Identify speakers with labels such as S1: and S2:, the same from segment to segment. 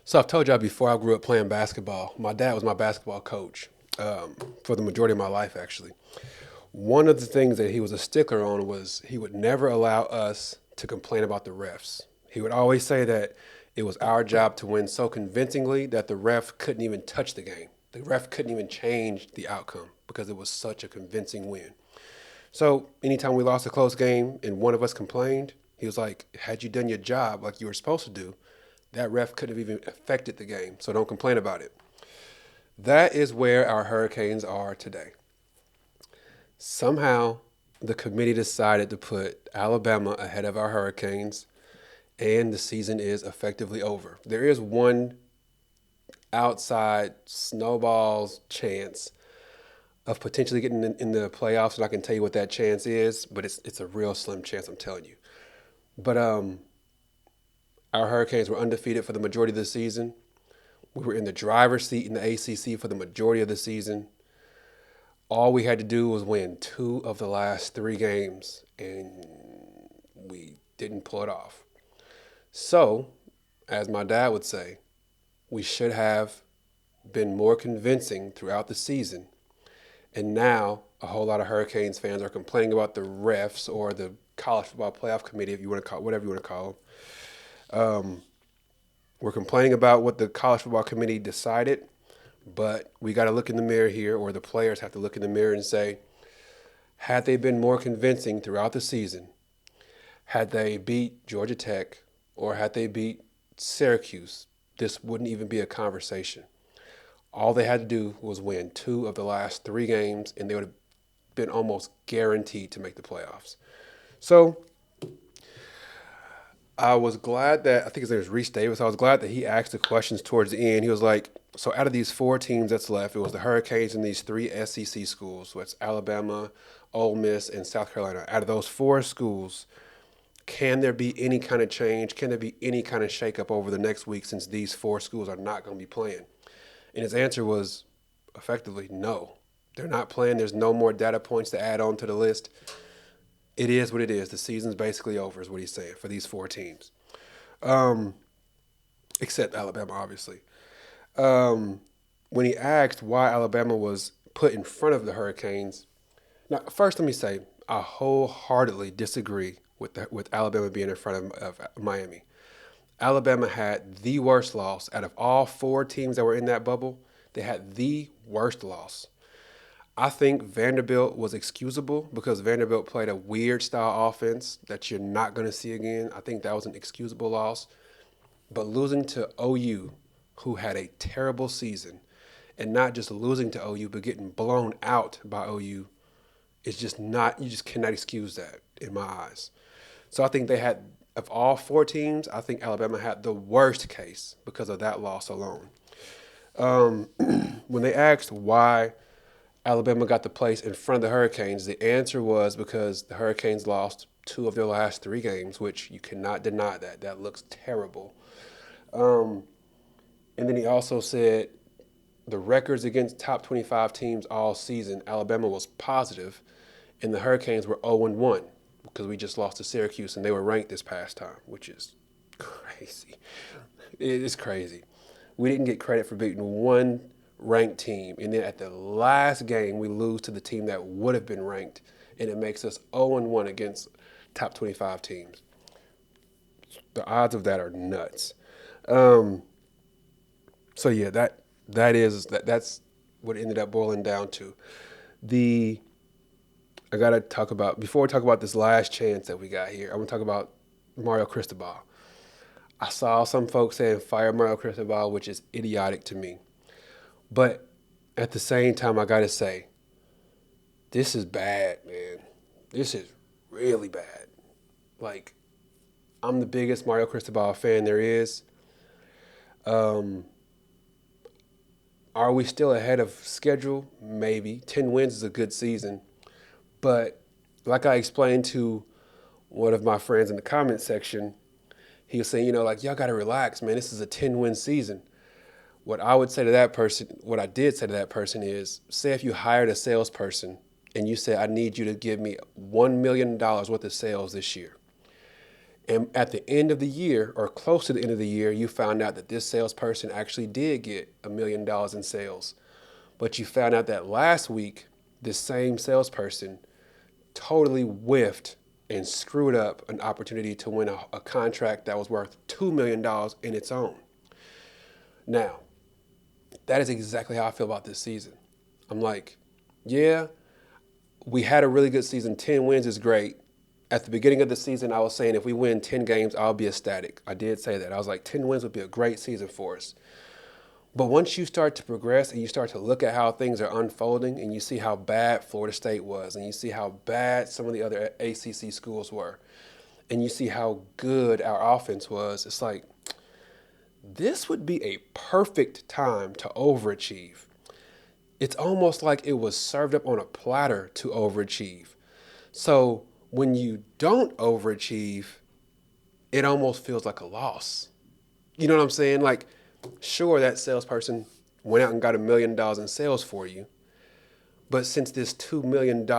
S1: So I've told y'all before I grew up playing basketball. My dad was my basketball coach for the majority of my life, actually. One of the things that he was a stickler on was he would never allow us to complain about the refs. He would always say that it was our job to win so convincingly that the ref couldn't even touch the game. The ref couldn't even change the outcome because it was such a convincing win. So anytime we lost a close game and one of us complained, he was like, had you done your job like you were supposed to do, that ref could have even affected the game. So don't complain about it. That is where our Hurricanes are today. Somehow, the committee decided to put Alabama ahead of our Hurricanes, and the season is effectively over. There is one outside snowball's chance of potentially getting in the playoffs, and I can tell you what that chance is, but it's a real slim chance, I'm telling you. But our Hurricanes were undefeated for the majority of the season. We were in the driver's seat in the ACC for the majority of the season. All we had to do was win 2 of the last 3 games, and we didn't pull it off. So, as my dad would say, we should have been more convincing throughout the season. And now, a whole lot of Hurricanes fans are complaining about the refs or the college football playoff committee, if you want to call it, whatever you want to call them. We're complaining about what the college football committee decided, but we got to look in the mirror here, or the players have to look in the mirror and say, had they been more convincing throughout the season, had they beat Georgia Tech or had they beat Syracuse, this wouldn't even be a conversation. All they had to do was win 2 of the last 3 games, and they would have been almost guaranteed to make the playoffs. So I was glad that, I think his name was Reese Davis, I was glad that he asked the questions towards the end. He was like, so out of these 4 teams that's left, it was the Hurricanes and these 3 SEC schools. So it's Alabama, Ole Miss, and South Carolina. Out of those 4 schools, can there be any kind of change? Can there be any kind of shakeup over the next week since these 4 schools are not going to be playing? And his answer was effectively no. They're not playing. There's no more data points to add on to the list. It is what it is. The season's basically over, is what he's saying for these 4 teams, except Alabama, obviously. When he asked why Alabama was put in front of the Hurricanes, now first let me say I wholeheartedly disagree with Alabama being in front of Miami. Alabama had the worst loss out of all 4 teams that were in that bubble. They had the worst loss. I think Vanderbilt was excusable because Vanderbilt played a weird style offense that you're not going to see again. I think that was an excusable loss. But losing to OU, who had a terrible season, and not just losing to OU, but getting blown out by OU, is just not, you just cannot excuse that in my eyes. So I think they had, of all 4 teams, I think Alabama had the worst case because of that loss alone. When they asked why Alabama got the place in front of the Hurricanes, the answer was because the Hurricanes lost 2 of their last 3 games, which you cannot deny that. That looks terrible. And then he also said the records against top 25 teams all season, Alabama was positive, and the Hurricanes were 0-1 because we just lost to Syracuse, and they were ranked this past time, which is crazy. It is crazy. We didn't get credit for beating one ranked team, and then at the last game, we lose to the team that would have been ranked, and it makes us 0-1 against top 25 teams. The odds of that are nuts. So yeah, that's what it ended up boiling down to. I gotta talk about, before we talk about this last chance that we got here, I want to talk about Mario Cristobal. I saw some folks saying fire Mario Cristobal, which is idiotic to me. But at the same time, I gotta say, this is bad, man. This is really bad. Like, I'm the biggest Mario Cristobal fan there is. Are we still ahead of schedule? Maybe. 10 wins is a good season. But like I explained to one of my friends in the comment section, he was saying, like, y'all got to relax, man. This is a 10-win season. What I would say to that person, what I did say to that person is, say if you hired a salesperson and you said, I need you to give me $1 million worth of sales this year. And at the end of the year, or close to the end of the year, you found out that this salesperson actually did get $1 million in sales. But you found out that last week, this same salesperson totally whiffed and screwed up an opportunity to win a contract that was worth $2 million in its own. Now, that is exactly how I feel about this season. I'm like, yeah, we had a really good season. 10 wins is great. At the beginning of the season, I was saying if we win 10 games, I'll be ecstatic. I did say that. I was like, 10 wins would be a great season for us. But once you start to progress and you start to look at how things are unfolding and you see how bad Florida State was and you see how bad some of the other ACC schools were and you see how good our offense was, it's like, this would be a perfect time to overachieve. It's almost like it was served up on a platter to overachieve. So when you don't overachieve, it almost feels like a loss. You know what I'm saying? Like, sure, that salesperson went out and got $1 million in sales for you, but since this $2 million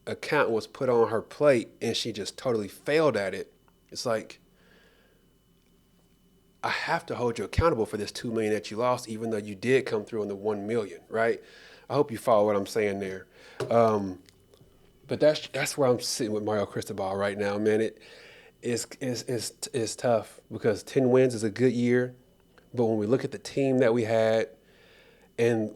S1: account was put on her plate and she just totally failed at it, it's like, I have to hold you accountable for this $2 million that you lost, even though you did come through on the $1 million, right? I hope you follow what I'm saying there. But that's where I'm sitting with Mario Cristobal right now, man. It's tough because 10 wins is a good year, but when we look at the team that we had, and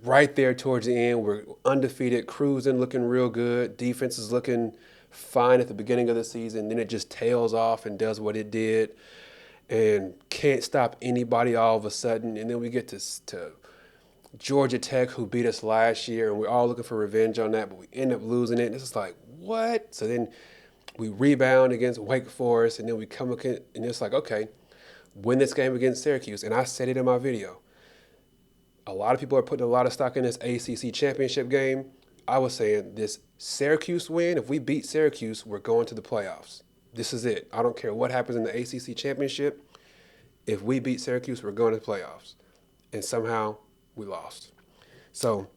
S1: right there towards the end, we're undefeated, cruising, looking real good. Defense is looking fine at the beginning of the season, then it just tails off and does what it did, and can't stop anybody all of a sudden. And then we get to Georgia Tech, who beat us last year, and we're all looking for revenge on that, but we end up losing it. And it's just like, what? So then we rebound against Wake Forest, and then we come again, and it's like, okay, win this game against Syracuse. And I said it in my video. A lot of people are putting a lot of stock in this ACC championship game. I was saying this Syracuse win, if we beat Syracuse, we're going to the playoffs. This is it. I don't care what happens in the ACC championship. If we beat Syracuse, we're going to the playoffs. And somehow we lost. So,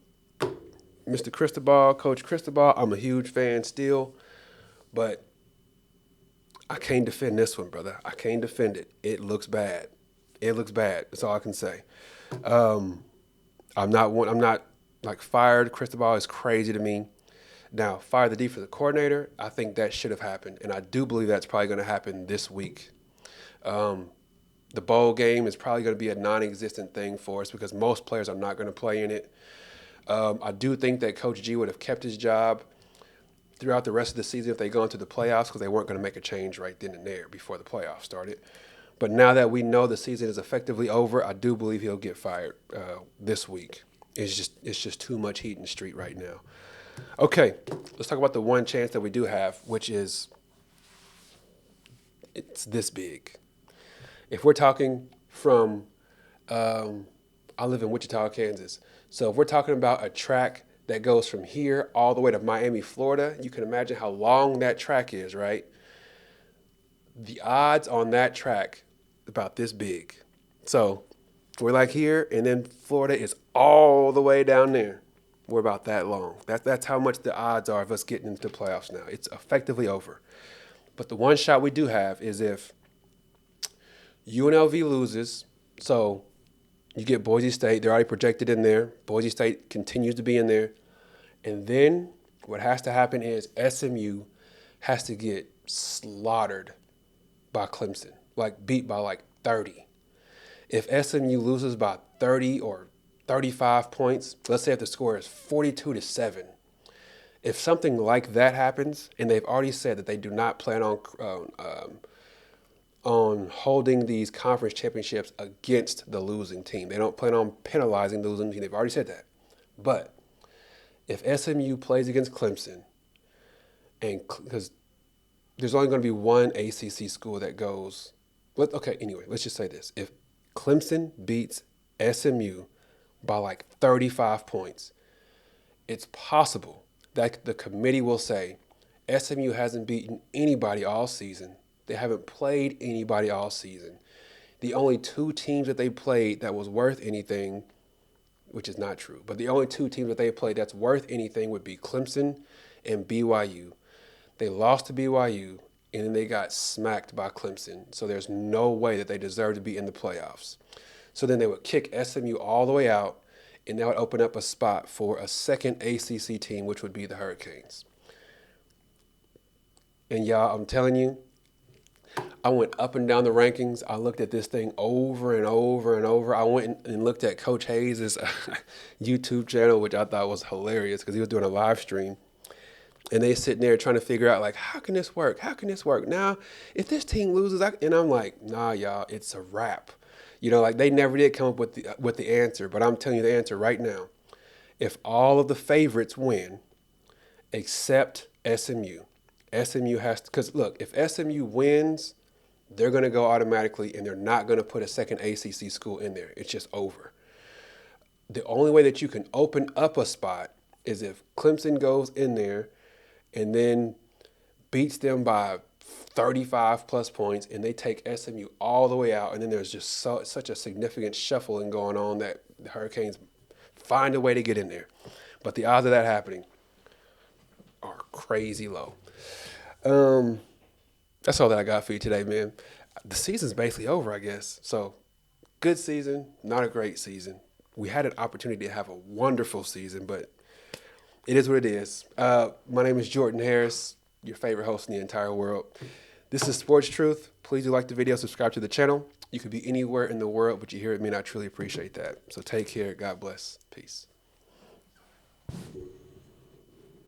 S1: Mr. Cristobal, Coach Cristobal, I'm a huge fan still, but I can't defend this one, brother. I can't defend it. It looks bad. It looks bad. That's all I can say. I'm not like fired. Cristobal is crazy to me. Now, fire the defensive coordinator, I think that should have happened, and I do believe that's probably going to happen this week. The bowl game is probably going to be a non-existent thing for us because most players are not going to play in it. I do think that Coach G would have kept his job throughout the rest of the season if they go into the playoffs because they weren't going to make a change right then and there before the playoffs started. But now that we know the season is effectively over, I do believe he'll get fired this week. It's just too much heat in the street right now. Okay, let's talk about the one chance that we do have, which is it's this big. If we're talking from, I live in Wichita, Kansas. So if we're talking about a track that goes from here all the way to Miami, Florida, you can imagine how long that track is, right? The odds on that track about this big. So we're like here, and then Florida is all the way down there. We're about that long. That's how much the odds are of us getting into the playoffs now. It's effectively over. But the one shot we do have is if UNLV loses, so you get Boise State. They're already projected in there. Boise State continues to be in there. And then what has to happen is SMU has to get slaughtered by Clemson, like beat by like 30. If SMU loses by 30 or 35 points, let's say if the score is 42-7, if something like that happens, and they've already said that they do not plan on holding these conference championships against the losing team. They don't plan on penalizing the losing team. They've already said that. But if SMU plays against Clemson, and because there's only going to be one ACC school that goes, anyway, let's just say this. If Clemson beats SMU by like 35 points, it's possible that the committee will say SMU hasn't beaten anybody all season. They haven't played anybody all season. The only two teams that they played that was worth anything, which is not true, but the only two teams that they played that's worth anything would be Clemson and BYU. They lost to BYU. and then they got smacked by Clemson. So there's no way that they deserve to be in the playoffs. So then they would kick SMU all the way out, and that would open up a spot for a second ACC team, which would be the Hurricanes. And y'all, I'm telling you, I went up and down the rankings. I looked at this thing over and over and over. I went and looked at Coach Hayes' YouTube channel, which I thought was hilarious because he was doing a live stream. And they sitting there trying to figure out, like, how can this work? How can this work? Now, if this team loses, and I'm like, nah, y'all, it's a wrap. You know, like they never did come up with the answer, but I'm telling you the answer right now. If all of the favorites win, except SMU, SMU has to, because look, if SMU wins, they're going to go automatically, and they're not going to put a second ACC school in there. It's just over. The only way that you can open up a spot is if Clemson goes in there and then beats them by 35 plus points, and they take SMU all the way out, and then there's just such a significant shuffling going on that the Hurricanes find a way to get in there. But the odds of that happening are crazy low. That's all that I got for you today, man. The season's basically over, I guess. So, good season, not a great season. We had an opportunity to have a wonderful season, but it is what it is. My name is Jordan Harris, your favorite host in the entire world. This is Sports Truth. Please do like the video, subscribe to the channel. You could be anywhere in the world, but you hear it, man. I truly appreciate that. So take care. God bless. Peace.